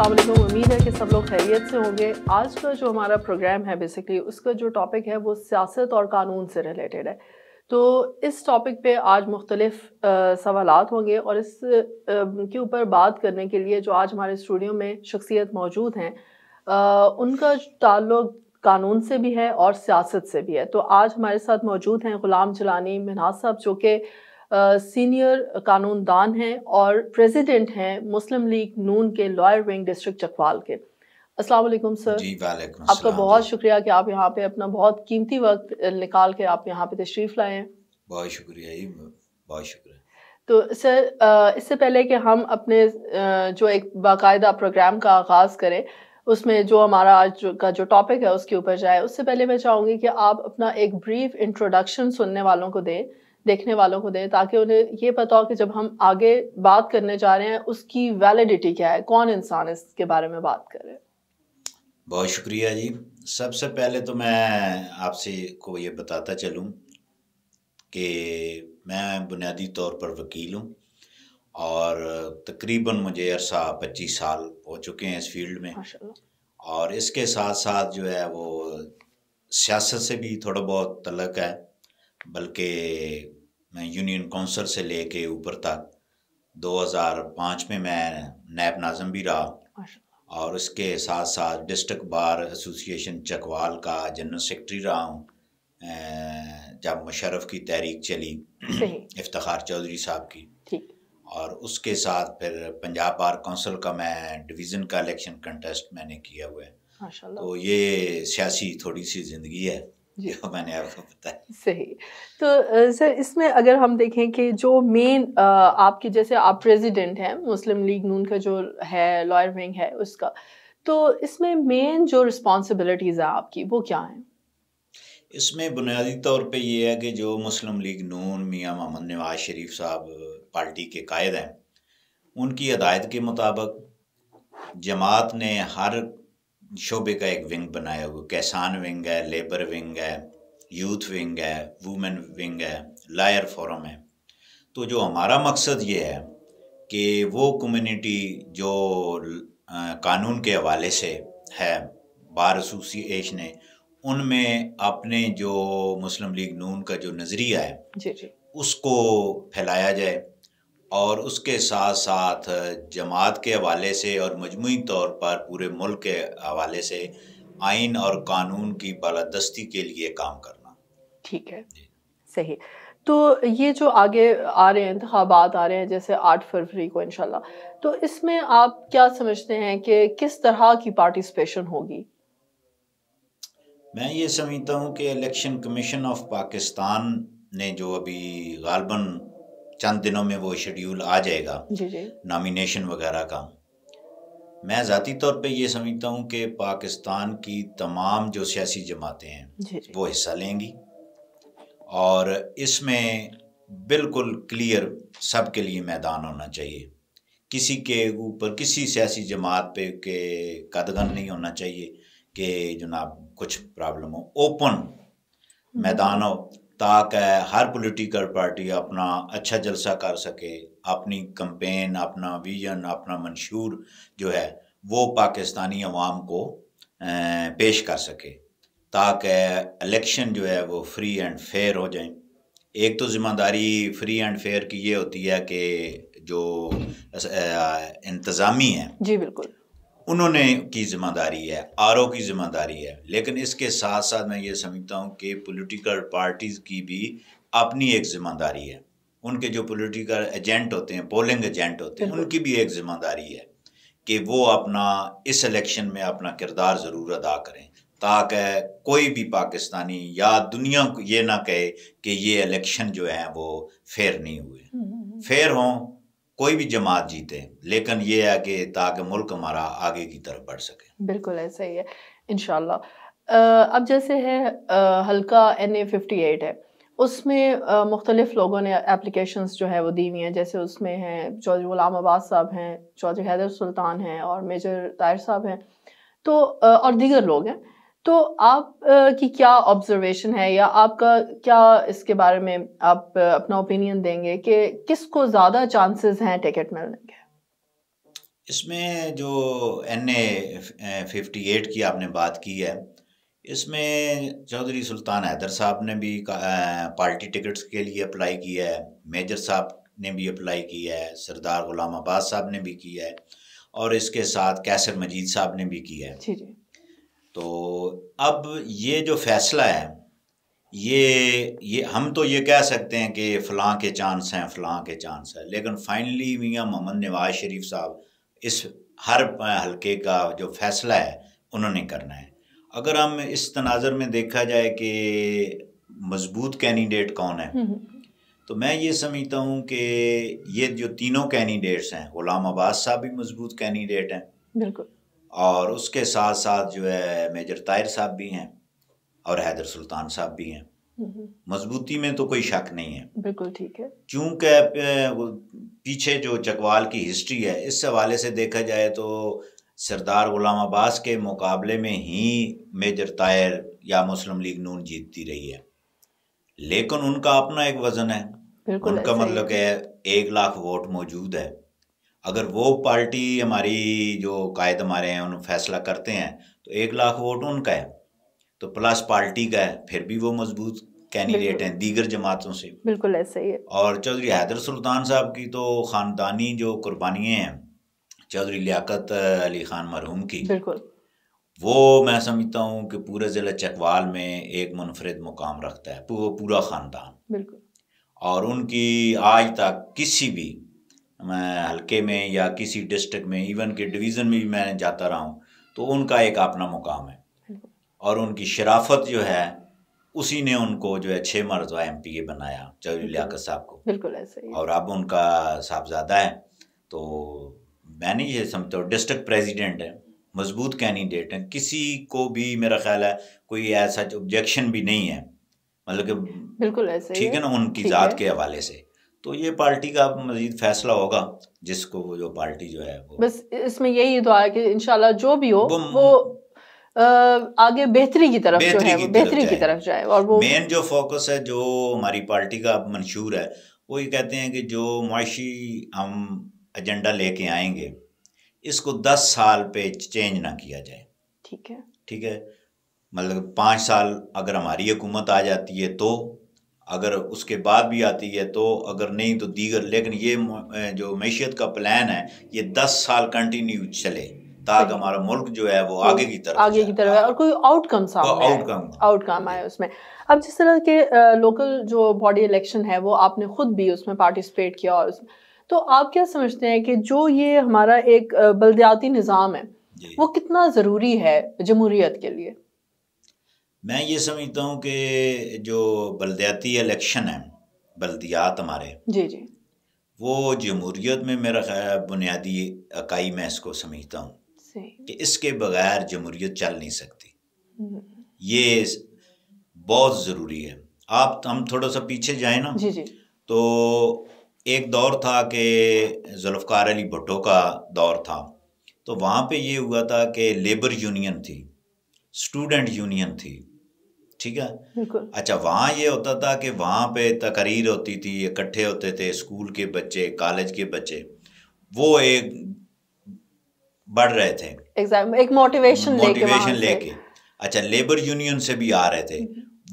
अस्सलाम वालेकुम। उम्मीद है कि सब लोग खैरियत से होंगे। आज का जो हमारा प्रोग्राम है बेसिकली उसका जो टॉपिक है वो सियासत और कानून से रिलेटेड है। तो इस टॉपिक पे आज मुख्तलिफ सवालात होंगे और इस के ऊपर बात करने के लिए जो आज हमारे स्टूडियो में शख्सियत मौजूद हैं उनका ताल्लुक कानून से भी है और सियासत से भी है। तो आज हमारे साथ मौजूद हैं ग़ुलाम जलानी मिन्हाज साहब, जो कि सीनियर कानूनदान हैं और प्रेसिडेंट हैं मुस्लिम लीग नून के लॉयर विंग डिस्ट्रिक्ट चकवाल के। अस्सलाम वालेकुम सर। जी वालेकुम आपका अस्सलाम बहुत जी। शुक्रिया कि आप यहाँ पे अपना बहुत कीमती वक्त निकाल के आप यहाँ पे तशरीफ़ लाए हैं। बहुत शुक्रिया जी, बहुत शुक्रिया। तो सर इससे पहले कि हम अपने जो एक बाकायदा प्रोग्राम का आगाज़ करें, उसमें जो हमारा आज का जो टॉपिक है उसके ऊपर जाए, उससे पहले मैं चाहूँगी कि आप अपना एक ब्रीफ इंट्रोडक्शन सुनने वालों को दें, देखने वालों को दें, ताकि उन्हें ये पता हो कि जब हम आगे बात करने जा रहे हैं उसकी वैलिडिटी क्या है, कौन इंसान इसके बारे में बात कर रहे हैं। बहुत शुक्रिया जी। सबसे पहले तो मैं आपसे को ये बताता चलूँ कि मैं बुनियादी तौर पर वकील हूँ और तकरीबन मुझे अरसा 25 साल हो चुके हैं इस फील्ड में। माशाल्लाह। और इसके साथ साथ जो है वो सियासत से भी थोड़ा बहुत तल्लुक़ है, बल्कि मैं यूनियन काउंसिल से लेके ऊपर तक 2005 में मैं नायब नाज़िम भी रहा और उसके साथ साथ डिस्ट्रिक्ट बार एसोसिएशन चकवाल का जनरल सेक्रेटरी रहा हूँ जब मुशर्रफ की तहरीक चली इफ्तिखार चौधरी साहब की। और उसके साथ फिर पंजाब बार काउंसिल का मैं डिवीज़न का इलेक्शन कंटेस्ट मैंने किया हुआ है। तो ये सियासी थोड़ी सी ज़िंदगी है जो मैंने आपको बताया। सही। तो सर इसमें अगर हम देखें कि जो मेन आपकी, जैसे आप प्रेसिडेंट हैं मुस्लिम लीग नून का जो है लॉयर विंग है उसका, तो इसमें मेन जो रिस्पॉन्सिबिलिटीज़ हैं आपकी वो क्या हैं? इसमें बुनियादी तौर पे ये है कि जो मुस्लिम लीग नून मियाँ मोहम्मद नवाज शरीफ साहब पार्टी के कायद हैं, उनकी हदायत के मुताबिक जमात ने हर शोबे का एक विंग बनाया हुआ, किसान विंग है, लेबर विंग है, यूथ विंग है, वुमेन विंग है, लॉयर फोरम है। तो जो हमारा मकसद ये है कि वो कम्युनिटी जो कानून के हवाले से है, बार एसोसिएशन है, उनमें अपने जो मुस्लिम लीग नून का जो नज़रिया है उसको फैलाया जाए और उसके साथ साथ जमात के हवाले से और मजमूई तौर पर पूरे मुल्क के हवाले से आइन और कानून की बालादस्ती के लिए काम करना। ठीक है, सही। तो ये जो आगे आ रहे हैं इंतखाबात आ रहे हैं जैसे 8 फरवरी को इंशाल्लाह, तो इसमें आप क्या समझते हैं कि किस तरह की पार्टिसिपेशन होगी? मैं ये समझता हूँ कि इलेक्शन कमीशन ऑफ पाकिस्तान ने जो अभी गालबन चंद दिनों में वो शेड्यूल आ जाएगा नॉमिनेशन वगैरह का, मैं ज़ाती तौर पे ये समझता हूँ कि पाकिस्तान की तमाम जो सियासी जमातें हैं वो हिस्सा लेंगी और इसमें बिल्कुल क्लियर सब के लिए मैदान होना चाहिए। किसी के ऊपर किसी सियासी जमात पे के कदगन नहीं होना चाहिए कि जनाब कुछ प्रॉब्लम हो। ओपन मैदान हो ताकि हर पॉलिटिकल पार्टी अपना अच्छा जलसा कर सके, अपनी कैंपेन, अपना विजन, अपना मंशूर जो है वो पाकिस्तानी अवाम को पेश कर सके ताकि इलेक्शन जो है वो फ्री एंड फेयर हो जाए। एक तो ज़िम्मेदारी फ्री एंड फेयर की ये होती है कि जो इंतज़ामी है जी बिल्कुल उन्होंने की ज़िम्मेदारी है, आरओ की ज़िम्मेदारी है, लेकिन इसके साथ साथ मैं ये समझता हूँ कि पॉलिटिकल पार्टीज़ की भी अपनी एक ज़िम्मेदारी है। उनके जो पॉलिटिकल एजेंट होते हैं, पोलिंग एजेंट होते हैं, उनकी भी एक ज़िम्मेदारी है कि वो अपना इस इलेक्शन में अपना किरदार ज़रूर अदा करें ताकि कोई भी पाकिस्तानी या दुनिया को ये ना कहे कि ये इलेक्शन जो है वो फेयर नहीं हुए। फेयर हों, कोई भी जमात जीते, लेकिन ये है कि ताकि मुल्क हमारा आगे की तरफ बढ़ सके। बिल्कुल ऐसा ही है इंशाल्लाह। अब जैसे है हल्का NA 58 है, उसमें मुख्तलिफ लोगों ने एप्लीकेशंस जो है वो दी हुई हैं। जैसे उसमें हैं चौधरी गुलाम अब्बास साहब हैं, चौधरी हैदर सुल्तान हैं और मेजर ताहिर साहब हैं, तो और दीगर लोग हैं। तो आप की क्या ऑब्जर्वेशन है या आपका क्या इसके बारे में आप अपना ओपिनियन देंगे कि किसको ज़्यादा चांसेस हैं टिकट मिलने के? इसमें जो NA 58 की आपने बात की है, इसमें चौधरी सुल्तान हैदर साहब ने भी पार्टी टिकट्स के लिए अप्लाई किया है, मेजर साहब ने भी अप्लाई किया है, सरदार गुलाम अब्बास साहब ने भी किया है, और इसके साथ कैसर मजीद साहब ने भी किया है। तो अब ये जो फैसला है, ये हम तो ये कह सकते हैं कि फ़लाँ के चांस हैं, फ़लाँ के चांस हैं, लेकिन फाइनली मियाँ मोहम्मद नवाज शरीफ साहब इस हर हलके का जो फैसला है उन्होंने करना है। अगर हम इस तनाज़र में देखा जाए कि मजबूत कैंडिडेट कौन है, तो मैं ये समझता हूँ कि ये जो तीनों कैंडिडेट्स हैं, गुलाम अब्बास साहब भी मजबूत कैंडिडेट हैं, बिल्कुल, और उसके साथ साथ जो है मेजर ताहिर साहब भी हैं और हैदर सुल्तान साहब भी हैं। मजबूती में तो कोई शक नहीं है। बिल्कुल ठीक है। चूंकि पीछे जो चकवाल की हिस्ट्री है, इस हवाले से देखा जाए तो सरदार गुलाम अब्बास के मुकाबले में ही मेजर ताहिर या मुस्लिम लीग नून जीतती रही है, लेकिन उनका अपना एक वजन है। उनका मतलब है 1 लाख वोट मौजूद है। अगर वो पार्टी हमारी जो कायद हमारे हैं उन फैसला करते हैं तो 1 लाख वोट उनका है, तो प्लस पार्टी का है, फिर भी वो मजबूत कैंडिडेट हैं दीगर जमातों से। बिल्कुल ऐसे ही है। और चौधरी हैदर सुल्तान साहब की तो ख़ानदानी जो कुर्बानियाँ हैं चौधरी लियाकत अली ख़ान मरहूम की, बिल्कुल, वो मैं समझता हूँ कि पूरे ज़िला चकवाल में एक मुनफरिद मुकाम रखता है, पूरा ख़ानदान। बिल्कुल, और उनकी आज तक किसी भी हल्के में या किसी डिस्ट्रिक्ट में, इवन के डिवीज़न में भी मैं जाता रहा हूँ, तो उनका एक अपना मुकाम है। और उनकी शराफत जो है उसी ने उनको जो है 6 मरतबा MPA बनाया, चौधरी लियाकत साहब को। बिल्कुल ऐसे ही। और अब उनका साहबजादा है, तो मैंने ये समझता हूँ डिस्ट्रिक्ट प्रेसिडेंट है, मजबूत कैंडिडेट है, किसी को भी मेरा ख्याल है कोई ऐसा ऑब्जेक्शन भी नहीं है, मतलब कि बिल्कुल ऐसे ही ठीक है ना, उनकी ज़ात के हवाले से। तो ये पार्टी का मजीद फैसला होगा, जिसको जो पार्टी जो है वो, बस इसमें यही दुआ है कि इंशाल्लाह जो भी हो वो आगे बेहतरी की तरफ जो है वो बेहतरी की तरफ जाए। और वो मेन जो फोकस है जो हमारी पार्टी का मंशूर है, वो ये कहते हैं कि जो मुआशी हम एजेंडा लेके आएंगे इसको 10 साल पे चेंज ना किया जाए। ठीक है, ठीक है, मतलब 5 साल अगर हमारी हुकूमत आ जाती है तो, अगर उसके बाद भी आती है तो, अगर नहीं तो दीगर, लेकिन ये जो मैशियत का प्लान है ये 10 साल कंटिन्यू चले ताकि हमारा मुल्क जो है वो आगे की तरफ है और कोई आउटकम सामने आउटकम आए उसमें। अब जिस तरह के लोकल जो बॉडी इलेक्शन है वो आपने खुद भी उसमें पार्टिसिपेट किया, और उसमें तो आप क्या समझते हैं कि जो ये हमारा एक बल्दियाती निज़ाम है वो कितना ज़रूरी है जमहूरियत के लिए? मैं ये समझता हूँ कि जो बल्दियाती इलेक्शन है, बल्दियात हमारे, जी जी, वो जमहूरियत में मेरा ख्याल बुनियादी इकाई मैं इसको समझता हूँ कि इसके बगैर जमहूरियत चल नहीं सकती। ये बहुत ज़रूरी है। हम थोड़ा सा पीछे जाए ना, जी जी, तो एक दौर था कि जुल्फ़िकार अली भुट्टो का दौर था, तो वहाँ पे ये हुआ था कि लेबर यूनियन थी, स्टूडेंट यूनियन थी, ठीक है। अच्छा, वहाँ ये होता था कि वहाँ पे तकरीर होती थी, इकट्ठे होते थे स्कूल के बच्चे, कॉलेज के बच्चे, वो एक बढ़ रहे थे, एक मोटिवेशन लेके। अच्छा, लेबर यूनियन से भी आ रहे थे,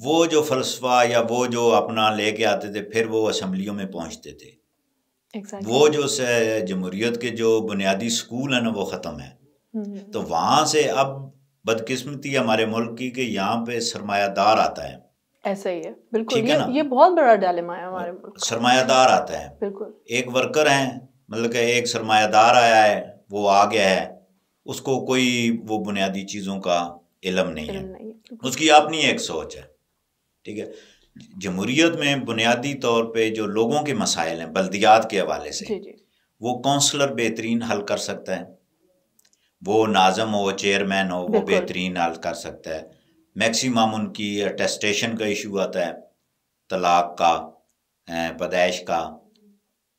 वो जो फलसफा या वो जो अपना लेके आते थे, फिर वो असम्बलियों में पहुँचते थे। वो जो जमहूरियत के जो बुनियादी स्कूल है ना वो ख़त्म है। तो वहाँ से अब बदकिस्मती हमारे मुल्क की कि यहाँ पे सरमायादार आता है। ऐसा ही है, बिल्कुल, ठीक है ना? ये बहुत बड़ा डायलेमा है हमारे मुल्क का। सरमायादार आता है, बिल्कुल, एक वर्कर है, मतलब कि एक सरमायादार आया है, वो आ गया है, उसको कोई वो बुनियादी चीज़ों का इल्म नहीं है, उसकी अपनी एक सोच है, ठीक है। जमहूरियत में बुनियादी तौर पे जो लोगों के मसाइल हैं बल्दियात के हवाले से, वो काउंसलर बेहतरीन हल कर सकता है, वो नाज़म हो, चेयरमैन हो, वो बेहतरीन हल कर सकता है। मैक्सिमम उनकी अटेस्टेशन का इशू आता है, तलाक का, पैदाइश का,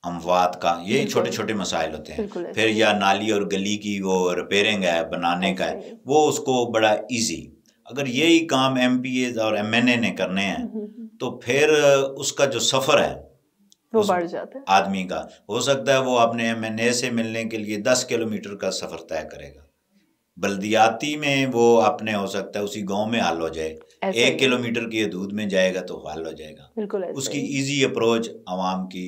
अमवात का, ये छोटे छोटे मसाइल होते हैं। फिर या नाली और गली की वो रिपेयरिंग है, बनाने का है, वो उसको बड़ा इजी, अगर यही काम MPAs और MNA ने करने हैं तो फिर उसका जो सफ़र है वो बढ़ जाता है। आदमी का हो सकता है वो अपने MNA से मिलने के लिए 10 किलोमीटर का सफर तय करेगा, बल्दियाती में वो अपने हो सकता है उसी गांव में हल हो जाए, 1 किलोमीटर की हदूद में जाएगा तो हल हो जाएगा। बिल्कुल उसकी इजी अप्रोच आवाम की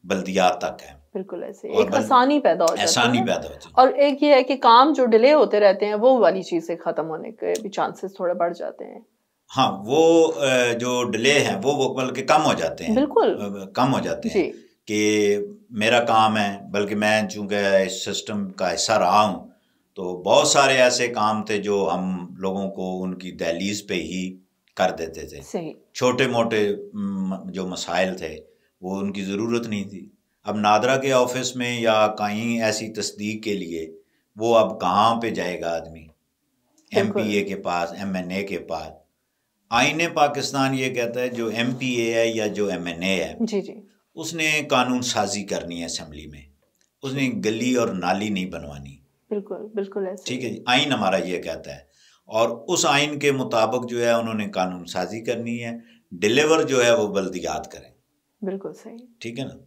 बल्दियात तक है। बिल्कुल ऐसे एक आसानी पैदा हो जाती है। आसानी पैदा होती है। और एक ये है कि काम जो डिले होते रहते हैं वो वाली चीजें खत्म होने के भी चांसेस थोड़े बढ़ जाते हैं। हाँ, वो जो डिले हैं वो बल्कि कम हो जाते हैं, बिल्कुल कम हो जाते हैं कि मेरा काम है, बल्कि मैं चूंकि इस सिस्टम का हिस्सा रहा हूँ तो बहुत सारे ऐसे काम थे जो हम लोगों को उनकी दहलीज पे ही कर देते थे। सही। छोटे मोटे जो मसाइल थे वो उनकी ज़रूरत नहीं थी। अब नादरा के ऑफिस में या कहीं ऐसी तस्दीक के लिए वो अब कहाँ पे जाएगा आदमी, MPA के पास, MNA के पास। आईने पाकिस्तान ये कहता है जो MPA है या जो MNA है जी जी, उसने कानून साजी करनी है असेंबली में, उसने गली और नाली नहीं बनवानी। बिल्कुल बिल्कुल ऐसे, ठीक है जी, आइन हमारा ये कहता है और उस आइन के मुताबिक जो है उन्होंने कानून साजी करनी है, डिलीवर जो है वो बल्दियात करें। बिल्कुल सही, ठीक है ना।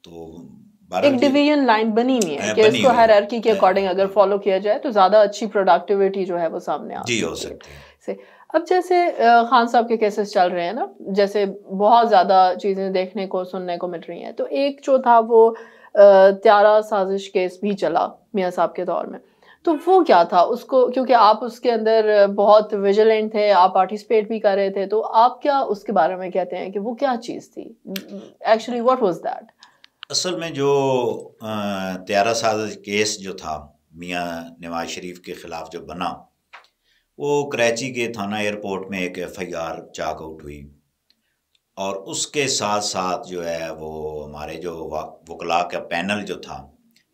तो एक डिवीजन लाइन बनी हुई है कि इसको हायरार्की के अकॉर्डिंग अगर फॉलो किया जाए तो ज्यादा अच्छी प्रोडक्टिविटी जो है वो सामने आ जी हो सकती है। अब जैसे खान साहब के केसेस चल रहे हैं ना, जैसे बहुत ज्यादा चीजें देखने को सुनने को मिल रही हैं, तो एक जो था वो त्यारा साजिश केस भी चला मियां साहब के दौर में, तो वो क्या था उसको, क्योंकि आप उसके अंदर बहुत विजिलेंट थे, आप पार्टिसिपेट भी कर रहे थे, तो आप क्या उसके बारे में कहते हैं कि वो क्या चीज़ थी एक्चुअली, व्हाट वाज दैट? असल में जो त्यारा साजिश केस जो था मियां नवाज शरीफ के खिलाफ जो बना, वो कराची के थाना एयरपोर्ट में एक FIR चाक आउट हुई और उसके साथ साथ जो है वो हमारे जो वकला का पैनल जो था,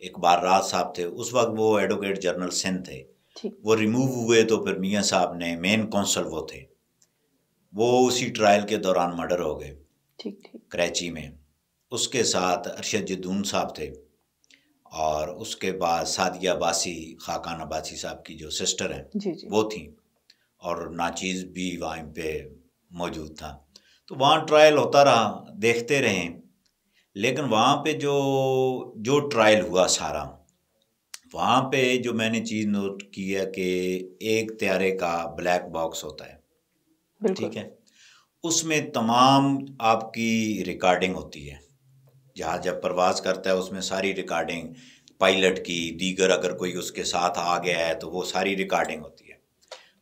इकबाल राज साहब थे उस वक्त, वो एडवोकेट जनरल सिंध थे, वो रिमूव हुए तो फिर मियां साहब ने, मेन कौंसल वो थे, वो उसी ट्रायल के दौरान मर्डर हो गए कराची में। उसके साथ अरशद जदून साहब थे और उसके बाद सादिया अब्बासी, खाकान अब्बासी साहब की जो सिस्टर हैं वो थी, और नाचीज़ भी वहाँ पे मौजूद था। तो वहाँ ट्रायल होता रहा, देखते रहे, लेकिन वहाँ पे जो ट्रायल हुआ सारा, वहाँ पे जो मैंने चीज़ नोट की है कि एक त्यारे का ब्लैक बॉक्स होता है, ठीक है, उसमें तमाम आपकी रिकॉर्डिंग होती है, जहाज जब परवाज़ करता है उसमें सारी रिकॉर्डिंग पायलट की, दीगर अगर कोई उसके साथ आ गया है तो वो सारी रिकॉर्डिंग होती है।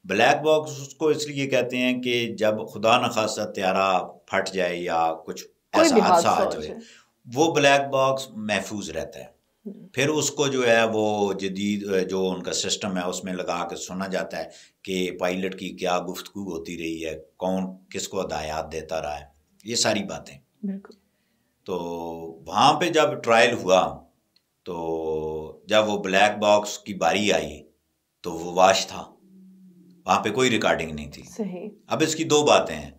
ब्लैक बॉक्स उसको इसलिए कहते हैं कि जब खुदा न खास्ता त्यारा फट जाए या कुछ ऐसा हादसा आ जाए, वो ब्लैक बॉक्स महफूज रहता है। फिर उसको जो है वो जदीद जो उनका सिस्टम है उसमें लगा के सुना जाता है कि पायलट की क्या गुफ्तगू होती रही है, कौन किसको हदायत देता रहा है, ये सारी बातें। तो वहाँ पे जब ट्रायल हुआ तो जब वो ब्लैक बॉक्स की बारी आई तो वो वाश था, वहाँ पे कोई रिकॉर्डिंग नहीं थी। सही। अब इसकी दो बातें हैं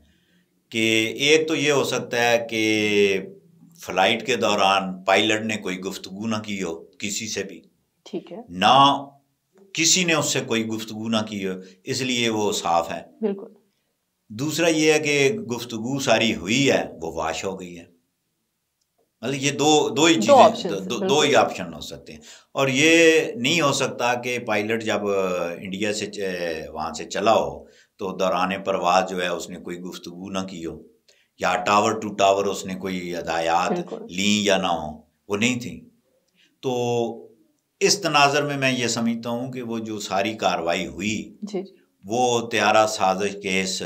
कि एक तो ये हो सकता है कि फ्लाइट के दौरान पायलट ने कोई गुफ्तगू ना की हो किसी से भी, ठीक है, ना किसी ने उससे कोई गुफ्तगू ना की हो, इसलिए वो साफ है। बिल्कुल। दूसरा ये है कि गुफ्तगू सारी हुई है, वो वाश हो गई है। मतलब ये दो ही चीज़ें, दो ही ऑप्शन हो सकते हैं। और ये नहीं हो सकता कि पायलट जब इंडिया से वहाँ से चला हो तो दौरान परवाज़ जो है उसने कोई गुफ्तगू ना की हो, या टावर टू टावर उसने कोई हदायत ली या ना हो, वो नहीं थी। तो इस तनाज़र में मैं ये समझता हूँ कि वो जो सारी कार्रवाई हुई जी। वो त्यारा साजिश केस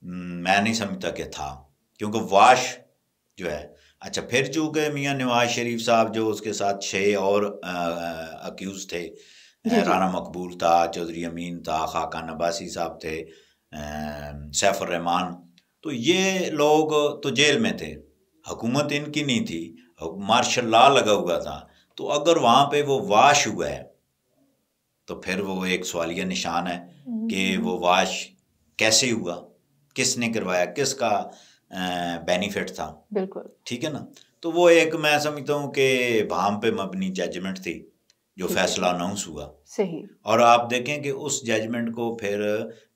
मैं नहीं समझता कि था, क्योंकि वाश जो है, अच्छा फिर चूँकि मियां नवाज शरीफ साहब जो उसके साथ 6 और अक्यूज थे, राना मकबूल था, चौधरी अमीन था, खाकान अब्बासी साहब थे, सैफ उर रहमान, तो ये लोग तो जेल में थे, हुकूमत इनकी नहीं थी, मार्शल लॉ लगा हुआ था। तो अगर वहाँ पे वो वाश हुआ है तो फिर वो एक सवालिया निशान है कि वो वाश कैसे हुआ, किसने करवाया, किसका बेनिफिट था। बिल्कुल ठीक है ना। तो वो एक मैं समझता हूँ कि वहाँ पे मबनी जजमेंट थी जो फैसला अनाउंस हुआ। सही। और आप देखें कि उस जजमेंट को फिर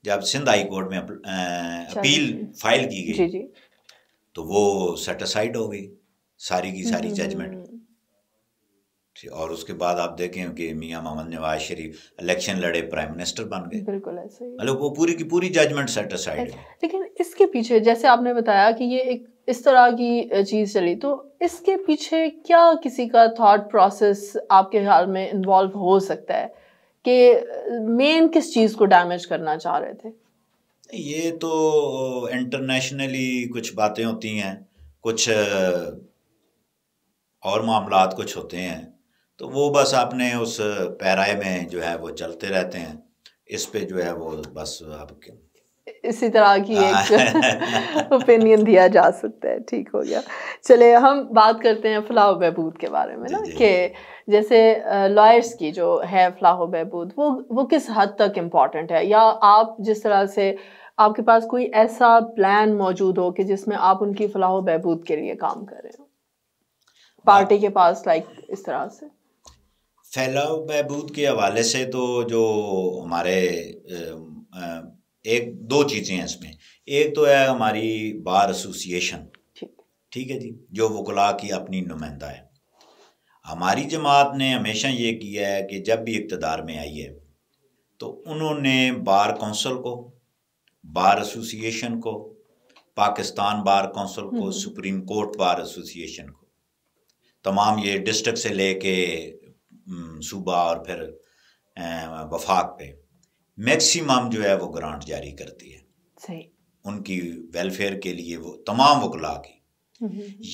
जब सिंध हाई कोर्ट में अपील फाइल की गई तो वो सेटिस्फाइड हो गई सारी की सारी जजमेंट। और उसके बाद आप देखें कि मियां मोहम्मद नवाज शरीफ इलेक्शन लड़े, प्राइम मिनिस्टर बन गए। बिल्कुल ऐसे ही, मतलब वो पूरी की पूरी जजमेंट सेट असाइड है। लेकिन इसके पीछे जैसे आपने बताया कि ये एक इस तरह की चीज चली, तो इसके पीछे क्या किसी का थॉट प्रोसेस आपके ख्याल में इन्वॉल्व हो सकता है कि मेन किस चीज को डैमेज करना चाह रहे थे? ये तो इंटरनेशनली कुछ बातें होती हैं, कुछ और मामलात कुछ होते हैं, तो वो बस आपने उस पैराए में जो है वो चलते रहते हैं। इस पे जो है वो बस आपके इसी तरह की एक ओपिनियन दिया जा सकता है। ठीक हो गया। चले हम बात करते हैं फलाह बहबूद के बारे में ना, कि जैसे लॉयर्स की जो है फलाह बहबूद, वो किस हद तक इम्पॉर्टेंट है, या आप जिस तरह से आपके पास कोई ऐसा प्लान मौजूद हो कि जिसमें आप उनकी फलाह बहबूद के लिए काम कर रहे हो पार्टी के पास, लाइक इस तरह से? फलाह बहबूद के हवाले से तो जो हमारे एक दो चीज़ें हैं इसमें। एक तो है हमारी बार एसोसिएशन, ठीक है जी, जो वकला की अपनी नुमाइंदा है। हमारी जमात ने हमेशा ये किया है कि जब भी इक़्तिदार में आई है तो उन्होंने बार कौंसिल को, बार एसोसिएशन को, पाकिस्तान बार कौंसिल को, सुप्रीम कोर्ट बार एसोसिएशन को, तमाम ये डिस्ट्रिक्ट से लेके सूबा और फिर वफाक पे मैक्सिमम जो है वो ग्रांट जारी करती है। सही। उनकी वेलफेयर के लिए वो तमाम वकला की।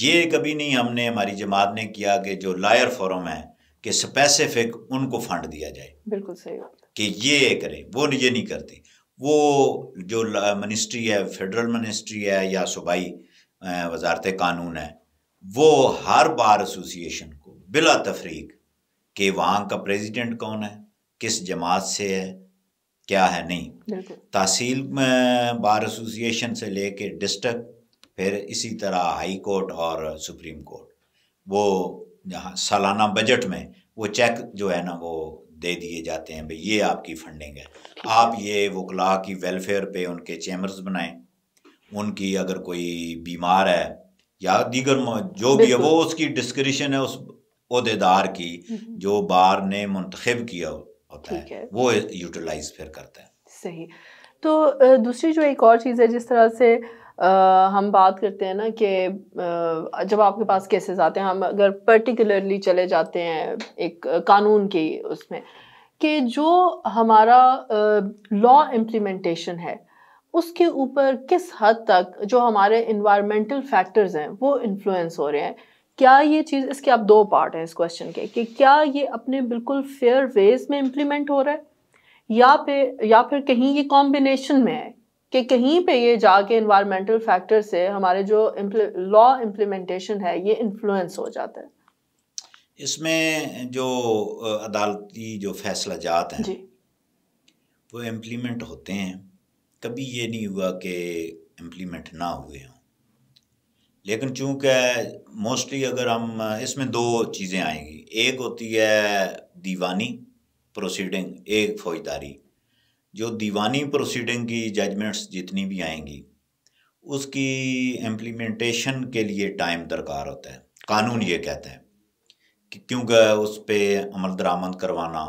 ये कभी नहीं हमने, हमारी जमात ने किया कि जो लॉयर फोरम है कि स्पेसिफिक उनको फंड दिया जाए। बिल्कुल सही कि ये करें, वो ये नहीं करती। वो जो मिनिस्ट्री है, फेडरल मिनिस्ट्री है या सूबाई वजारत कानून है, वो हर बार एसोसिएशन को बिला तफरीक कि वहाँ का प्रेसिडेंट कौन है, किस जमात से है, क्या है, नहीं, तहसील बार एसोसिएशन से लेके डिस्ट्रिक्ट, फिर इसी तरह हाई कोर्ट और सुप्रीम कोर्ट, वो सालाना बजट में वो चेक जो है ना वो दे दिए जाते हैं, भाई ये आपकी फंडिंग है, आप ये वकला की वेलफेयर पे उनके चैम्बर्स बनाएं, उनकी अगर कोई बीमार है या दीगर जो भी है वो उसकी डिस्क्रिप्शन है उस ओहदेदार की जो बार ने मुंतखब किया होता है, वो यूटिलाइज फिर करता है। सही। तो दूसरी जो एक और चीज़ है, जिस तरह से हम बात करते हैं ना कि जब आपके पास केसेस आते हैं, हम अगर पर्टिकुलरली चले जाते हैं एक कानून की उसमें, कि जो हमारा लॉ इम्प्लीमेंटेशन है उसके ऊपर किस हद तक जो हमारे इन्वायरमेंटल फैक्टर्स हैं वो इन्फ्लुएंस हो रहे हैं। क्या ये चीज़, इसके आप दो पार्ट हैं इस क्वेश्चन के, कि क्या ये अपने बिल्कुल फेयर वेज में इम्प्लीमेंट हो रहा है, या फिर कहीं ये कॉम्बिनेशन में है कि कहीं पे ये जाके इन्वायरमेंटल फैक्टर से हमारे जो लॉ इम्प्लीमेंटेशन है ये इन्फ्लुएंस हो जाता है। इसमें जो अदालती जो फैसला जात हैं वो इम्प्लीमेंट होते हैं, कभी ये नहीं हुआ कि इम्प्लीमेंट ना हुए हों। लेकिन चूँकि मोस्टली अगर हम इसमें दो चीज़ें आएंगी, एक होती है दीवानी प्रोसीडिंग, एक फौजदारी। जो दीवानी प्रोसीडिंग की जजमेंट्स जितनी भी आएंगी उसकी इम्प्लीमेंटेशन के लिए टाइम दरकार होता है। कानून ये कहता है कि क्योंकि उस पर अमल दरामद करवाना,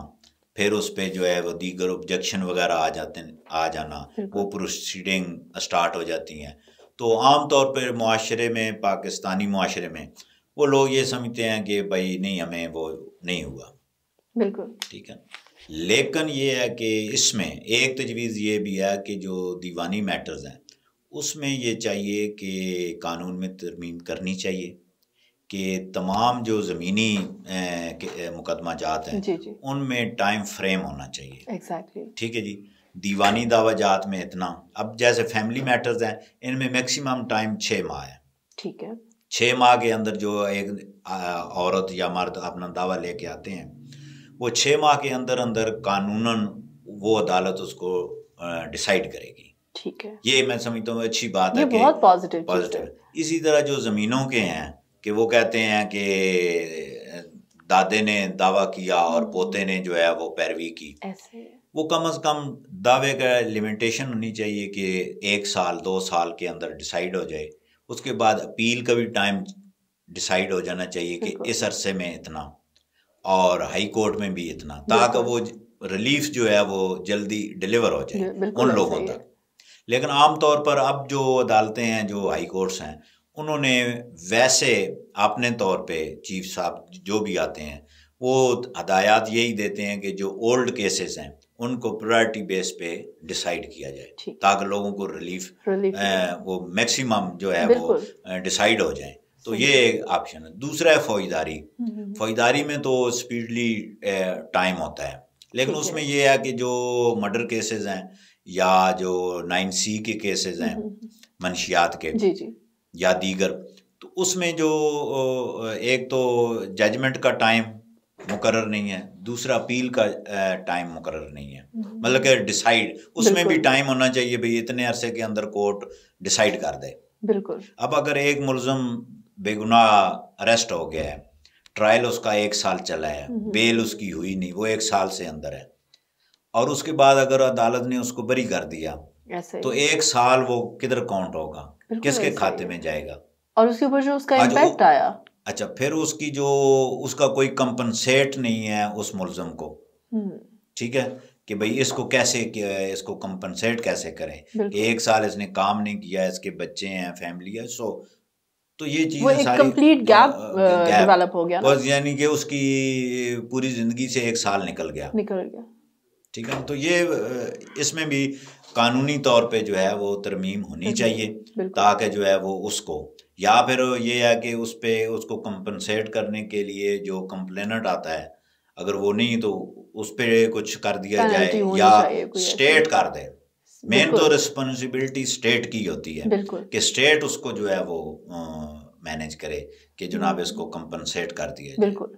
फिर उस पर जो है वो दीगर ऑब्जेक्शन वगैरह आ जाना, वो प्रोसीडिंग स्टार्ट हो जाती हैं। तो आम तौर पर मुआशरे में, पाकिस्तानी मुआशरे में वो लोग ये समझते हैं कि भाई नहीं, हमें वो नहीं हुआ, बिल्कुल ठीक है। लेकिन ये है कि इसमें एक तजवीज़ ये भी है कि जो दीवानी मैटर्स हैं उसमें ये चाहिए कि कानून में तरमीम करनी चाहिए कि तमाम जो ज़मीनी मुकदमा जात हैं उनमें टाइम फ्रेम होना चाहिए। एग्जैक्टली ठीक है जी। दीवानी दावा जात में इतना, अब जैसे फैमिली मैटर्स हैं इनमें मैक्सिमम टाइम 6 माह है। ठीक है। 6 माह के अंदर जो एक औरत या मर्द अपना दावा लेके आते हैं, वो 6 माह के अंदर अंदर कानूनन वो अदालत उसको डिसाइड करेगी। ठीक है। ये मैं समझता हूँ अच्छी बात है, बहुत पॉजिटिव। इसी तरह जो ज़मीनों के हैं कि वो कहते हैं कि दादे ने दावा किया और पोते ने जो है वो पैरवी की, ऐसे वो कम से कम दावे का लिमिटेशन होनी चाहिए कि 1 साल 2 साल के अंदर डिसाइड हो जाए। उसके बाद अपील का भी टाइम डिसाइड हो जाना चाहिए कि इस अरसे में इतना, और हाई कोर्ट में भी इतना, ताकि वो रिलीफ जो है वो जल्दी डिलीवर हो जाए उन लोगों तक। लेकिन आमतौर पर अब जो अदालतें हैं, जो हाई कोर्ट्स हैं, उन्होंने वैसे अपने तौर पे चीफ साहब जो भी आते हैं वो हदायत यही देते हैं कि जो ओल्ड केसेस हैं उनको प्रायोरिटी बेस पे डिसाइड किया जाए, ताकि लोगों को रिलीफ वो मैक्सिमम जो है वो डिसाइड हो जाए। तो ये एक ऑप्शन है। दूसरा है फौजदारी। फौजदारी में तो स्पीडली टाइम होता है, लेकिन उसमें ये है कि जो मर्डर केसेस हैं या जो 9C के केसेस हैं मंशियात के या दीगर, तो उसमें जो एक तो जजमेंट का टाइम मुकर्रर नहीं है, दूसरा अपील का टाइम मुकर्रर नहीं है। मतलब कि डिसाइड उसमें भी टाइम होना चाहिए, भाई इतने अरसे के अंदर कोर्ट डिसाइड कर दे। बिल्कुल। अब अगर एक मुलजम बेगुनाह अरेस्ट हो गया है, ट्रायल उसका 1 साल चला है, बेल उसकी हुई नहीं, वो 1 साल से अंदर है, और उसके बाद अगर अदालत ने उसको बरी कर दिया तो 1 साल वो किधर काउंट होगा, किसके खाते में जाएगा, और उसके ऊपर जो उसका इम्पैक्ट आया। अच्छा, फिर उसकी जो उसका कोई कंपनसेट नहीं है उस मुलजम को, ठीक है, कि भाई इसको कैसे, इसको कंपनसेट कैसे करें, 1 साल इसने काम नहीं किया, इसके बच्चे हैं, फैमिली है, सो तो ये चीज़ सारी कंप्लीट गैप डेवलप हो गया ना, यानी कि उसकी पूरी जिंदगी से 1 साल निकल गया। ठीक है, तो ये इसमें भी कानूनी तौर पे जो है वो तरमीम होनी चाहिए, ताकि जो है वो उसको, या फिर ये है कि उस पे उसको कंपनसेट करने के लिए जो कंप्लेनेंट आता है, अगर वो नहीं तो उस पे कुछ कर दिया जाए या स्टेट कर दे। मेन तो रिस्पॉन्सिबिलिटी स्टेट की होती है कि स्टेट उसको जो है वो मैनेज करे कि जनाब इसको कंपनसेट कर दिया जाए। बिल्कुल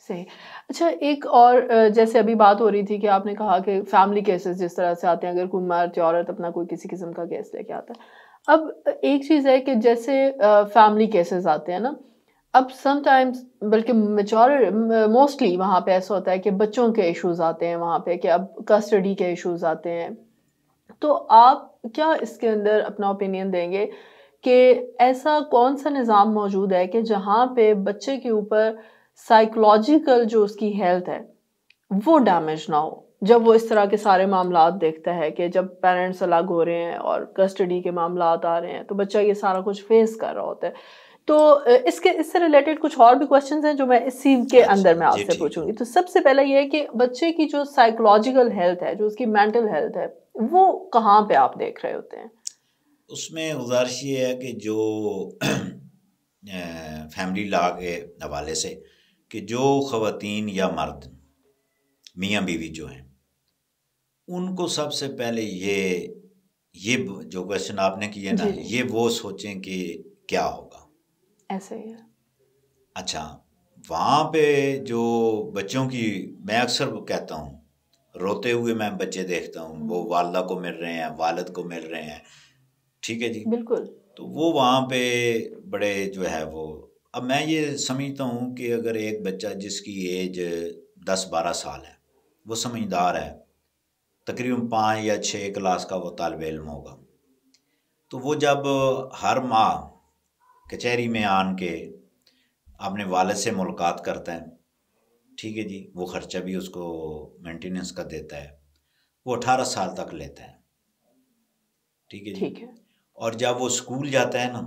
सही। अच्छा, एक और जैसे अभी बात हो रही थी कि आपने कहा कि फैमिली केसेस जिस तरह से आते हैं, अगर कोई मर्द या औरत अपना कोई किसी किस्म का केस लेके आता है, अब एक चीज़ है कि जैसे फैमिली केसेस आते हैं ना, अब समटाइम्स, बल्कि मोस्टली वहाँ पे ऐसा होता है कि बच्चों के इश्यूज आते हैं वहाँ पे, कि अब कस्टडी के इश्यूज आते हैं। तो आप क्या इसके अंदर अपना ओपिनियन देंगे कि ऐसा कौन सा निज़ाम मौजूद है कि जहाँ पे बच्चे के ऊपर साइकोलॉजिकल जो उसकी हेल्थ है वो डैमेज ना हो, जब वो इस तरह के सारे मामला देखता है कि जब पेरेंट्स अलग हो रहे हैं और कस्टडी के मामला आ रहे हैं तो बच्चा ये सारा कुछ फेस कर रहा होता है। तो इससे रिलेटेड कुछ और भी क्वेश्चंस हैं जो मैं इसी के अंदर में आपसे पूछूंगी। तो सबसे पहला ये है कि बच्चे की जो साइकोलॉजिकल हेल्थ है, जो उसकी मेंटल हेल्थ है, वो कहाँ पे आप देख रहे होते हैं? उसमें गुजारिश ये है कि जो फैमिली लॉ के हवाले से कि जो ख़वातीन या मर्द मियाँ बीवी जो हैं, उनको सबसे पहले ये जो क्वेश्चन आपने किए ना, ये वो सोचें कि क्या होगा। ऐसे ही है। अच्छा, वहाँ पे जो बच्चों की, मैं अक्सर कहता हूँ, रोते हुए मैं बच्चे देखता हूँ, वो वालदा को मिल रहे हैं, वालिद को मिल रहे हैं, ठीक है जी, बिल्कुल। तो वो वहाँ पे बड़े जो है वो, अब मैं ये समझता हूँ कि अगर एक बच्चा जिसकी एज 10-12 साल है, वो समझदार है, तकरीबन 5 या 6 क्लास का वो तालिब इल्म होगा, तो वो जब हर माह कचहरी में आन के अपने वालिद से मुलाकात करता है, ठीक है जी, वो ख़र्चा भी उसको मेंटेनेंस का देता है, वो 18 साल तक लेता है, ठीक है जी। ठीक है। और जब वो स्कूल जाता है ना,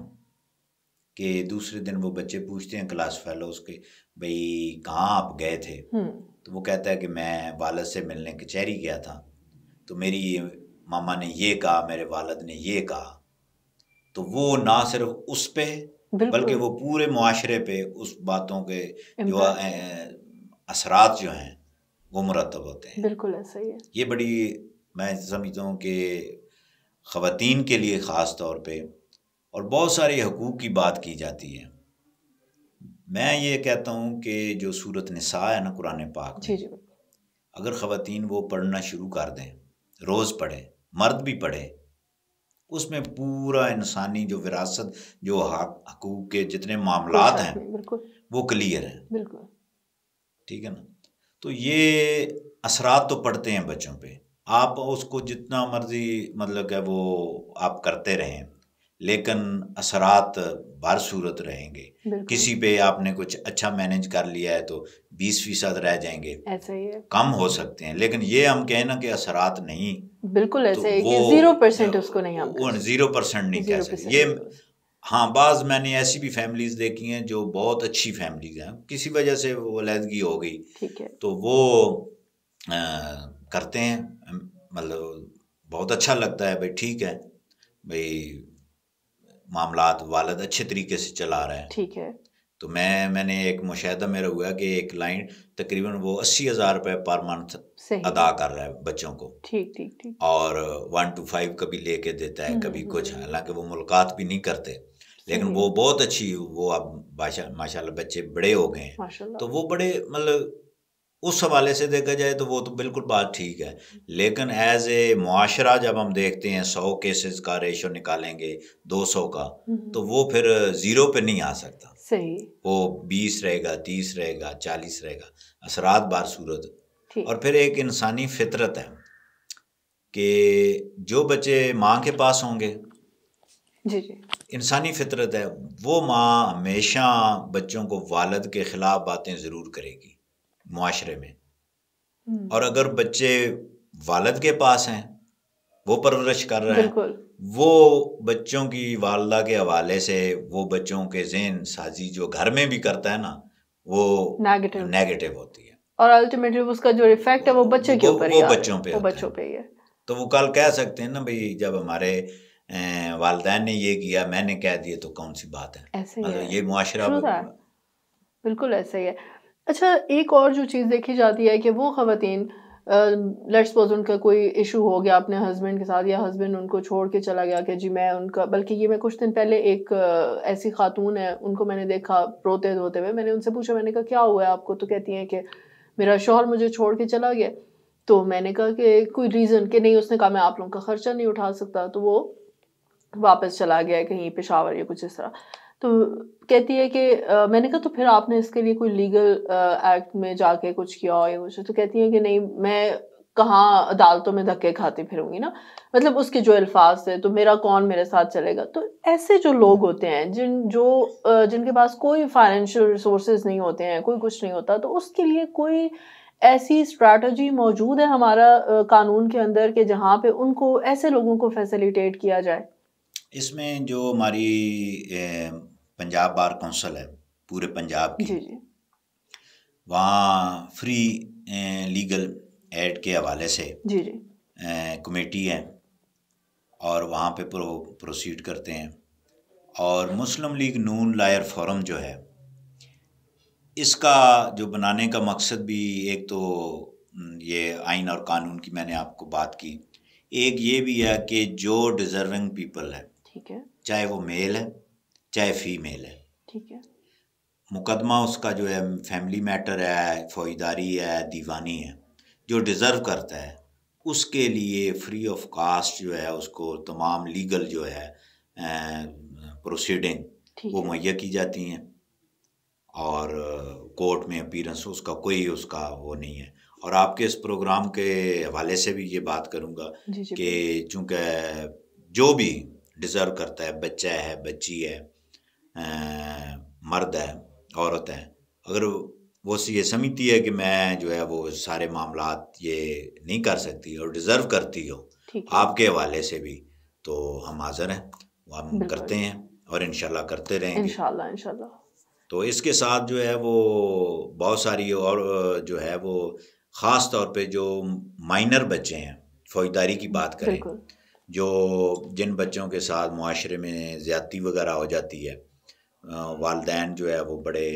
कि दूसरे दिन वो बच्चे पूछते हैं क्लास फेलोज के, भाई कहाँ आप गए थे, तो वो कहता है कि मैं वालिद से मिलने कचहरी गया था, तो मेरी मामा ने ये कहा, मेरे वालिद ने ये कहा, तो वो ना सिर्फ उस पे बल्कि वो पूरे मुआशरे पे उस बातों के जो असरात जो हैं वो मुरतब होते हैं। बिल्कुल ऐसा ही है। ये बड़ी, मैं समझता हूँ कि ख़वातीन के लिए ख़ास तौर पे, और बहुत सारे हकूक़ की बात की जाती है। मैं ये कहता हूँ कि जो सूरत निसा है ना कुरान पाक में, अगर ख़वातीन वो पढ़ना शुरू कर दें, रोज़ पढ़े, मर्द भी पढ़े, उसमें पूरा इंसानी जो विरासत, जो हकूक़ के जितने मामलात हैं वो क्लियर हैं। बिल्कुल, ठीक है ना। तो ये असरात तो पड़ते हैं बच्चों पे, आप उसको जितना मर्जी मतलब है वो आप करते रहें, लेकिन असरात बारसूरत रहेंगे। किसी पे आपने कुछ अच्छा मैनेज कर लिया है तो 20% रह जाएंगे, ऐसा ही है, कम हो सकते हैं, लेकिन ये हम कहें ना कि असरात नहीं, बिल्कुल ऐसे है कि 0% उसको नहीं, हम 0% नहीं कह सकते ये। हाँ, बाज़ मैंने ऐसी भी फैमिलीज देखी हैं जो बहुत अच्छी फैमिलीज हैं, किसी वजह से वो अलहदगी हो गई, ठीक है, तो वो करते हैं, मतलब बहुत अच्छा लगता है भाई, ठीक है भाई, मामलात वालिद अच्छे तरीके से चला रहा है, ठीक है। तो मैंने एक मुशाहिदा मेरा हुआ कि एक क्लाइंट तकरीबन वो 80,000 रुपये पर मंथ अदा कर रहा है बच्चों को, ठीक ठीक ठीक, और 1 to 5 कभी लेके देता है, कभी कुछ, हालांकि वो मुलाकात भी नहीं करते, लेकिन वो बहुत अच्छी, वो अब माशाल्लाह बच्चे बड़े हो गए हैं, तो वो बड़े, मतलब उस हवाले से देखा जाए तो वो तो बिल्कुल बात ठीक है, लेकिन एज ए मुआशरा जब हम देखते हैं 100 केसेस का रेशो निकालेंगे 200 का, तो वो फिर 0 पे नहीं आ सकता, सही, वो 20 रहेगा, 30 रहेगा, 40 रहेगा, असरात बारसूरत। और फिर एक इंसानी फितरत है कि जो बच्चे माँ के पास होंगे, जी जी, इंसानी फितरत है, वो माँ हमेशा बच्चों को वालिद के खिलाफ बातें ज़रूर करेगी मुआशरे में, और अगर बच्चे वालिद के पास हैं, वो परवरिश कर रहे हैं, वो बच्चों की वालदा के हवाले से वो बच्चों के ज़हन साजी जो घर में भी करता है ना, वो नेगेटिव होती है, और अल्टीमेटली उसका जो इफेक्ट है वो बच्चे के ऊपर, वो बच्चों पे ही है। तो वो कल कह सकते हैं ना भाई, जब हमारे वालिदैन ने ये किया, मैंने कह दिया, तो कौन सी बात है, मतलब ये मुआशरा बिल्कुल ऐसा ही है। अच्छा, एक और जो चीज़ देखी जाती है कि वो ख़वातीन, लेट्स सपोज उनका कोई इशू हो गया अपने हस्बैंड के साथ, या हस्बैंड उनको छोड़ के चला गया कि जी मैं उनका, बल्कि ये मैं कुछ दिन पहले एक ऐसी खातून है, उनको मैंने देखा रोते धोते हुए, मैंने उनसे पूछा, मैंने कहा क्या हुआ है आपको, तो कहती हैं कि मेरा शौहर मुझे छोड़ के चला गया। तो मैंने कहा कि कोई रीज़न, कि नहीं, उसने कहा मैं आप लोगों का ख़र्चा नहीं उठा सकता, तो वो वापस चला गया है कहीं पेशावर या कुछ इस तरह। तो कहती है कि मैंने कहा तो फिर आपने इसके लिए कोई लीगल एक्ट में जाके कुछ किया हो या कुछ, तो कहती है कि नहीं, मैं कहाँ अदालतों में धक्के खाती फिरूंगी ना, मतलब उसके जो अल्फाज थे, तो मेरा कौन मेरे साथ चलेगा। तो ऐसे जो लोग होते हैं जिनके पास कोई फाइनेंशियल रिसोर्सेज नहीं होते हैं, कोई कुछ नहीं होता, तो उसके लिए कोई ऐसी स्ट्रैटेजी मौजूद है हमारा कानून के अंदर कि जहाँ पे उनको, ऐसे लोगों को फैसिलिटेट किया जाए? इसमें जो हमारी पंजाब बार काउंसिल है पूरे पंजाब की, जी जी, वहाँ फ्री लीगल एड के हवाले से जी जी, कमेटी है, और वहाँ पे प्रोसीड करते हैं, और मुस्लिम लीग नून लायर फोरम जो है, इसका जो बनाने का मकसद भी, एक तो ये आइन और कानून की मैंने आपको बात की, एक ये भी है कि जो डिज़र्विंग पीपल है, ठीक है, चाहे वो मेल है चाहे फीमेल है, ठीक है, मुकदमा उसका जो है फैमिली मैटर है, फौजदारी है, दीवानी है, जो डिज़र्व करता है उसके लिए फ्री ऑफ कास्ट जो है उसको तमाम लीगल जो है प्रोसीडिंग वो मुहैया की जाती हैं, और कोर्ट में अपीयरेंस उसका कोई उसका वो नहीं है। और आपके इस प्रोग्राम के हवाले से भी ये बात करूँगा कि चूँकि जो भी डिज़र्व करता है, बच्चा है, बच्ची है, मर्द है, औरत है, अगर वो ये समझती है कि मैं जो है वो सारे मामलात ये नहीं कर सकती और डिज़र्व करती हो आपके हवाले से भी, तो हम हाज़िर हैं, वो हम करते हैं और इंशाल्लाह करते रहेंगे, इंशाल्लाह। तो इसके साथ जो है वो बहुत सारी और जो है वो ख़ास तौर पे जो माइनर बच्चे हैं, फौजदारी की बात करें, जो जिन बच्चों के साथ मुआशरे में ज़्यादती वगैरह हो जाती है, वालदैन जो है वो बड़े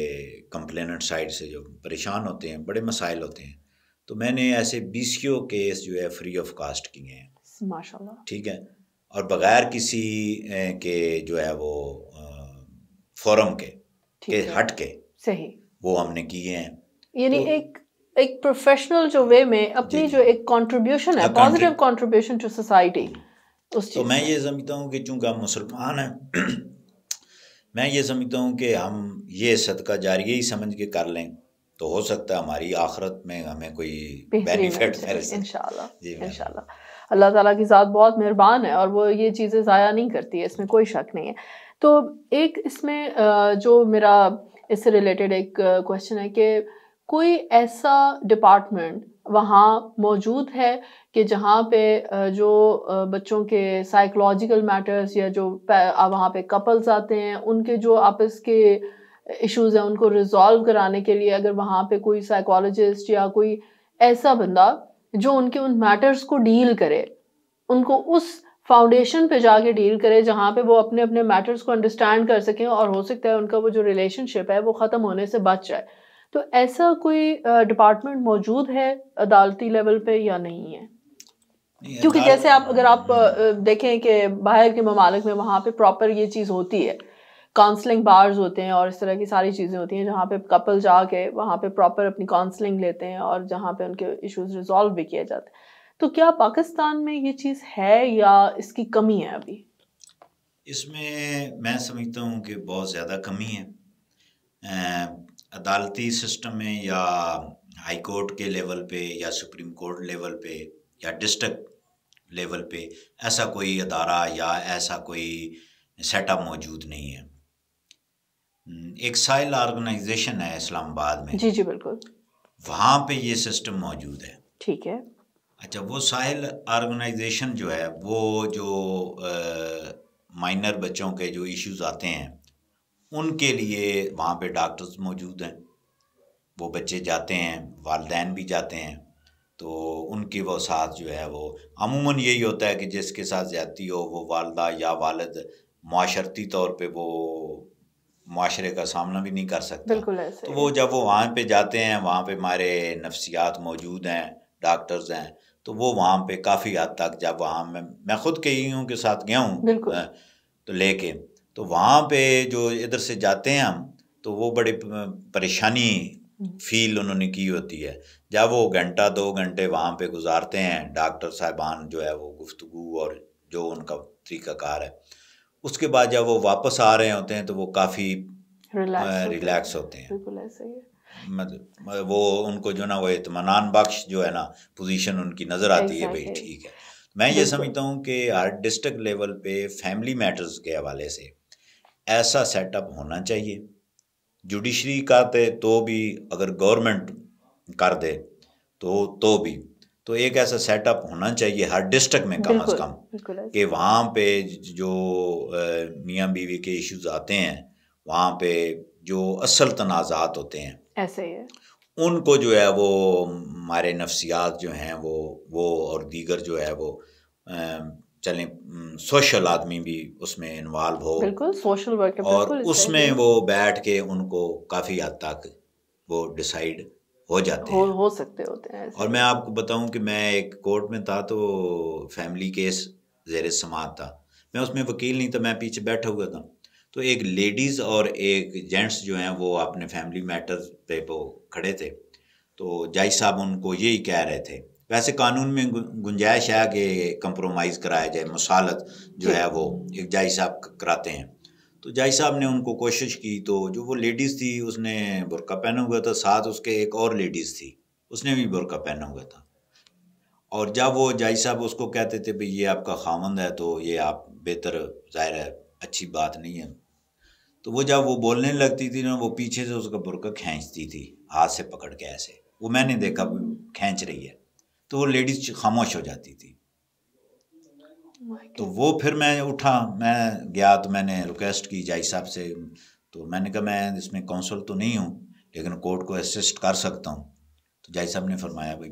कंप्लेनेंट साइड से जो परेशान होते हैं, बड़े मसाइल होते हैं, तो मैंने ऐसे 20 केस जो है फ्री ऑफ कास्ट किए हैं माशाल्लाह, ठीक है, और बग़ैर किसी के जो है वो फोरम के हट के सही वो हमने किए हैं, यानी तो, एक प्रोफेशनल जो वे में अपनी जो एक कंट्रीब्यूशन है, पॉजिटिव कंट्रीब्यूशन टू सोसाइटी, तो मैं ये समझता हूँ कि चूँकि हम मुसलमान हैं मैं ये समझता हूँ कि हम ये सदका जारिया ही समझ के कर लें तो हो सकता है हमारी आखिरत में हमें कोई बेनिफिट मिले, इंशाल्लाह। अल्लाह ताला की ज़ात बहुत मेहरबान है और वो ये चीज़ें ज़ाया नहीं करती है, इसमें कोई शक नहीं है। तो एक इसमें जो मेरा इससे रिलेटेड एक क्वेश्चन है कि कोई ऐसा डिपार्टमेंट वहाँ मौजूद है कि जहाँ पे जो बच्चों के साइकोलॉजिकल मैटर्स या जो वहाँ पे कपल्स आते हैं उनके जो आपस के इश्यूज हैं उनको रिजॉल्व कराने के लिए अगर वहाँ पे कोई साइकोलॉजिस्ट या कोई ऐसा बंदा जो उनके उन मैटर्स को डील करे, उनको उस फाउंडेशन पे जाके डील करे जहाँ पे वो अपने अपने मैटर्स को अंडरस्टैंड कर सकें और हो सकता है उनका वो जो रिलेशनशिप है वो ख़त्म होने से बच जाए। तो ऐसा कोई डिपार्टमेंट मौजूद है अदालती लेवल पे या नहीं है? क्योंकि जैसे आप अगर आप देखें कि बाहर के ममालिक में वहाँ पे प्रॉपर ये चीज़ होती है, काउंसलिंग बार्स होते हैं और इस तरह की सारी चीज़ें होती हैं जहाँ पे कपल जाके वहाँ पे प्रॉपर अपनी काउंसलिंग लेते हैं और जहाँ पे उनके इश्यूज रिजॉल्व भी किए जाते हैं। तो क्या पाकिस्तान में ये चीज़ है या इसकी कमी है अभी? इसमें मैं समझता हूँ कि बहुत ज़्यादा कमी है। अदालती सिस्टम में या हाई कोर्ट के लेवल पे या सुप्रीम कोर्ट लेवल पे या डिस्ट्रिक्ट लेवल पे ऐसा कोई अदारा या ऐसा कोई सेटअप मौजूद नहीं है। एक साइल ऑर्गेनाइजेशन है इस्लामाबाद में। जी बिल्कुल। वहाँ पे ये सिस्टम मौजूद है। ठीक है। अच्छा, वो साहिल ऑर्गेनाइजेशन जो है वो जो माइनर बच्चों के जो इश्यूज आते हैं उनके लिए वहाँ पे डॉक्टर्स मौजूद हैं। वो बच्चे जाते हैं, वालिदैन भी जाते हैं, तो उनके वो साथ जो है वो अमूमन यही होता है कि जिसके साथ ज़्यादती हो वो वालदा या वालिद माशरती तौर पे वो माशरे का सामना भी नहीं कर सकता। बिल्कुल ऐसे तो वो जब वो वहाँ पे जाते हैं, वहाँ पे हमारे नफ्सियात मौजूद हैं, डॉक्टर्स हैं, तो वो वहाँ पे काफ़ी हद तक जब वहाँ मैं खुद कई हूँ के साथ गया हूँ तो लेके तो वहाँ पे जो इधर से जाते हैं हम तो वो बड़ी परेशानी फील उन्होंने की होती है। जब वो घंटा 2 घंटे वहाँ पे गुजारते हैं, डॉक्टर साहबान जो है वो गुफ्तगू और जो उनका तरीक़ाकार है, उसके बाद जब वो वापस आ रहे होते हैं तो वो काफ़ी रिलैक्स होते हैं। बिल्कुल ऐसे ही है। मतलब वो उनको जो ना वो इत्मीनान बख्श जो है ना पोजीशन उनकी नज़र आती है, भाई ठीक है। मैं ये समझता हूँ कि हर डिस्ट्रिक्ट लेवल पे फैमिली मैटर्स के हवाले से ऐसा सेटअप होना चाहिए। जुडिशरी का तो भी अगर गवर्नमेंट कर दे तो भी तो एक ऐसा सेटअप होना चाहिए हर डिस्ट्रिक्ट में कम अज़ कम कि वहाँ पे जो मियाँ बीवी के इश्यूज आते हैं, वहाँ पे जो असल तनाज़ात होते हैं ऐसे ही है, उनको जो है वो हमारे नफ्सियात जो हैं वो और दीगर जो है वो चलें सोशल आदमी भी उसमें इन्वॉल्व हो, बिल्कुल सोशल वर्क और उसमें वो बैठ के उनको काफ़ी हद तक वो डिसाइड हो जाते हैं, हो सकते होते हैं। और मैं आपको बताऊं कि मैं एक कोर्ट में था तो फैमिली केस ज़ेर समाअत था, मैं उसमें वकील नहीं था, मैं पीछे बैठा हुआ था। तो एक लेडीज़ और एक जेंट्स जो हैं वो अपने फैमिली मैटर्स पे वो खड़े थे, तो जज साहब उनको यही कह रहे थे, वैसे कानून में गुंजाइश है कि कंप्रोमाइज़ कराया जाए, मुसालत जो है वो एक जज साहब कराते हैं। तो जज साहब ने उनको कोशिश की, तो जो वो लेडीज़ थी उसने बुर्का पहना हुआ था, साथ उसके एक और लेडीज़ थी उसने भी बुर्का पहना हुआ था, और जब वो जज साहब उसको कहते थे भाई ये आपका खामंद है तो ये आप बेहतर, ज़ाहिर है अच्छी बात नहीं है, तो वो जब वो बोलने लगती थी ना वो पीछे से उसका बुर्का खींचती थी हाथ से पकड़ के, ऐसे वो मैंने देखा खींच रही है, तो वो लेडीज़ खामोश हो जाती थी। तो वो फिर मैं उठा, मैं गया तो मैंने रिक्वेस्ट की जज साहब से, तो मैंने कहा मैं इसमें काउंसिल तो नहीं हूँ लेकिन कोर्ट को असिस्ट कर सकता हूँ। तो जज साहब ने फरमाया भाई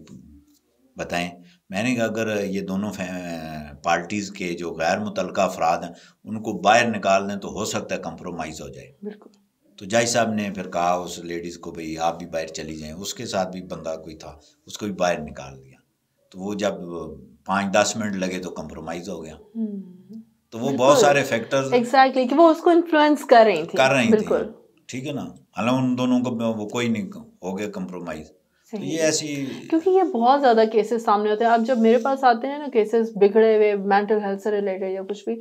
बताएं। मैंने कहा अगर ये दोनों पार्टीज़ के जो गैर मुतल्लका अफराद हैं उनको बाहर निकाल दें तो हो सकता है कंप्रोमाइज़ हो जाए। बिल्कुल। तो जज साहब ने फिर कहा उस लेडीज़ को भाई आप भी बाहर चली जाएं, उसके साथ भी बंदा कोई था उसको भी बाहर निकाल दिया, तो वो जब 5-10 मिनट लगे तो कंप्रोमाइज़ हो गया। तो वो बहुत सारे फैक्टर्स एग्जैक्टली कि वो उसको इन्फ्लुएंस कर रही थी, ठीक है ना, हालांकि उन दोनों को वो कोई नहीं हो गया कंप्रोमाइज़। तो ये ऐसी, क्योंकि ये बहुत ज़्यादा केसेस सामने होते हैं। अब जब मेरे पास आते हैं ना केसेस बिगड़े हुए मेंटल हेल्थ से रिलेटेड या कुछ भी,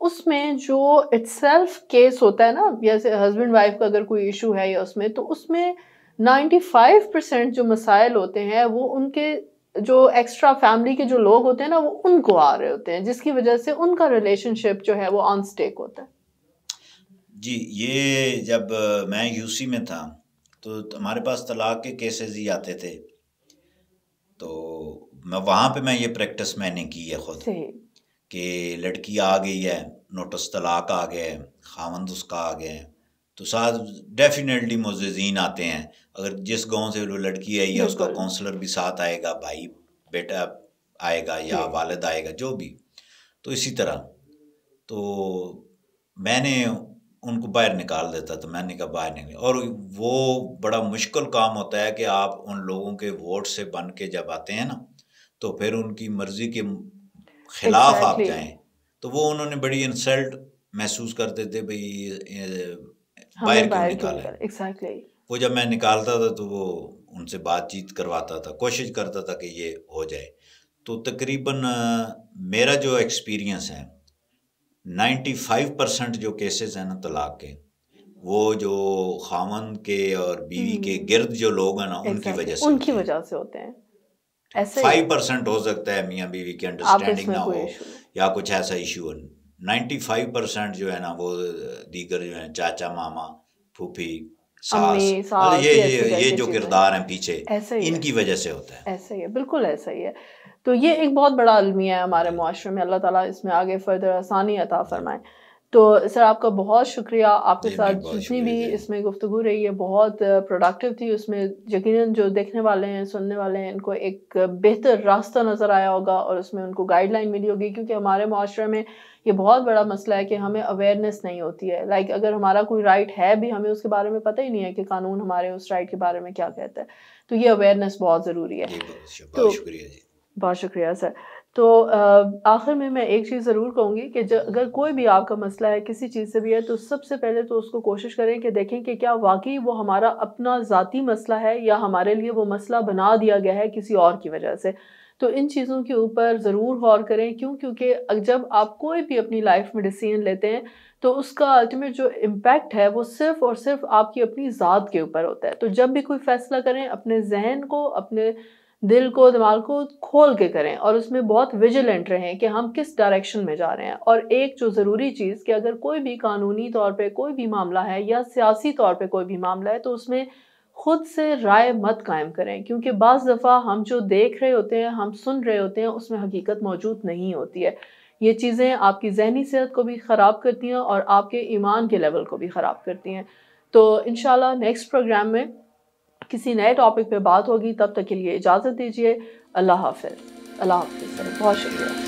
उसमें जो इटसेल्फ केस होता है ना, जैसे हस्बैंड वाइफ का अगर कोई इशू है या उसमें, तो उसमें 95% जो मसाइल होते हैं वो उनके जो एक्स्ट्रा फैमिली के जो लोग होते हैं ना वो उनको आ रहे होते हैं, जिसकी वजह से उनका रिलेशनशिप जो है वो ऑन स्टेक होता है। जी, ये जब मैं यूसी में था तो हमारे पास तलाक के केसेस ही आते थे, तो मैं ये प्रैक्टिस मैंने की है खुद कि लड़की आ गई है, नोटिस तलाक आ गया है, खामंद उसका आ गया है, तो साथ डेफिनेटली मुअज़्ज़िज़ीन आते हैं। अगर जिस गांव से वो लड़की आई है उसका काउंसलर भी साथ आएगा, भाई बेटा आएगा या वालिद आएगा, जो भी। तो इसी तरह तो मैंने उनको बाहर निकाल देता था, मैंने कहा बाहर निकले। और वो बड़ा मुश्किल काम होता है कि आप उन लोगों के वोट से बन के जब आते हैं ना, तो फिर उनकी मर्जी के खिलाफ आप जाएं, तो वो उन्होंने बड़ी इंसल्ट महसूस करते थे, भाई बाहर क्यों निकाला। वो जब मैं निकालता था तो वो उनसे बातचीत करवाता था, कोशिश करता था कि ये हो जाए। तो तकरीबन मेरा जो एक्सपीरियंस है 95% जो केसेस हैं ना तलाक के, वो जो खामन के और बीवी के गिर्द जो लोग हैं ना उनकी वजह से होते हैं। ऐसे 5% हो सकता है मियाँ बीवी की अंडरस्टैंडिंग ना हो या कुछ ऐसा इशू हो। 95% जो है ना वो दीगर जो है चाचा मामा फूफी सास, ये जो किरदार हैं पीछे, इनकी वजह से होता है। ऐसा ही है, बिल्कुल ऐसा ही है। तो ये एक बहुत बड़ा अलमिया है हमारे मुआशरे में, अल्लाह ताला इसमें आगे फर्दर आसानी अता फरमाए। तो सर आपका बहुत शुक्रिया, आपके साथ जितनी भी इसमें गुफ्तगू रही है बहुत प्रोडक्टिव थी। उसमें यकीनन जो देखने वाले हैं सुनने वाले हैं इनको एक बेहतर रास्ता नज़र आया होगा और उसमें उनको गाइडलाइन मिली होगी, क्योंकि हमारे मुआशरे में ये बहुत बड़ा मसला है कि हमें अवेयरनेस नहीं होती है। लाइक अगर हमारा कोई राइट है भी, हमें उसके बारे में पता ही नहीं है कि कानून हमारे उस राइट के बारे में क्या कहता है। तो ये अवेयरनेस बहुत ज़रूरी है। बहुत शुक्रिया जी। बहुत शुक्रिया सर। तो आखिर में मैं एक चीज़ ज़रूर कहूँगी कि अगर कोई भी आपका मसला है किसी चीज़ से भी है, तो सबसे पहले तो उसको कोशिश करें कि देखें कि क्या वाकई वो हमारा अपना ज़ाती मसला है या हमारे लिए वो मसला बना दिया गया है किसी और की वजह से। तो इन चीज़ों के ऊपर ज़रूर गौर करें। क्योंकि जब आप कोई भी अपनी लाइफ में डिसीजन लेते हैं तो उसका अल्टीमेट जो इम्पैक्ट है वो सिर्फ़ और सिर्फ आपकी अपनी ज़ात के ऊपर होता है। तो जब भी कोई फ़ैसला करें अपने जहन को, अपने दिल को, दिमाग को खोल के करें और उसमें बहुत विजिलेंट रहें कि हम किस डायरेक्शन में जा रहे हैं। और एक जो ज़रूरी चीज़ कि अगर कोई भी कानूनी तौर पे कोई भी मामला है या सियासी तौर पे कोई भी मामला है तो उसमें खुद से राय मत कायम करें, क्योंकि बाज़ दफ़ा हम जो देख रहे होते हैं, हम सुन रहे होते हैं, उसमें हकीकत मौजूद नहीं होती है। ये चीज़ें आपकी ज़हनी सेहत को भी ख़राब करती हैं और आपके ईमान के लेवल को भी ख़राब करती हैं। तो इंशाल्लाह नेक्स्ट प्रोग्राम में किसी नए टॉपिक पे बात होगी। तब तक के लिए इजाज़त दीजिए। अल्लाह हाफ़िज़। अल्लाह हाफ़िज़। बहुत शुक्रिया।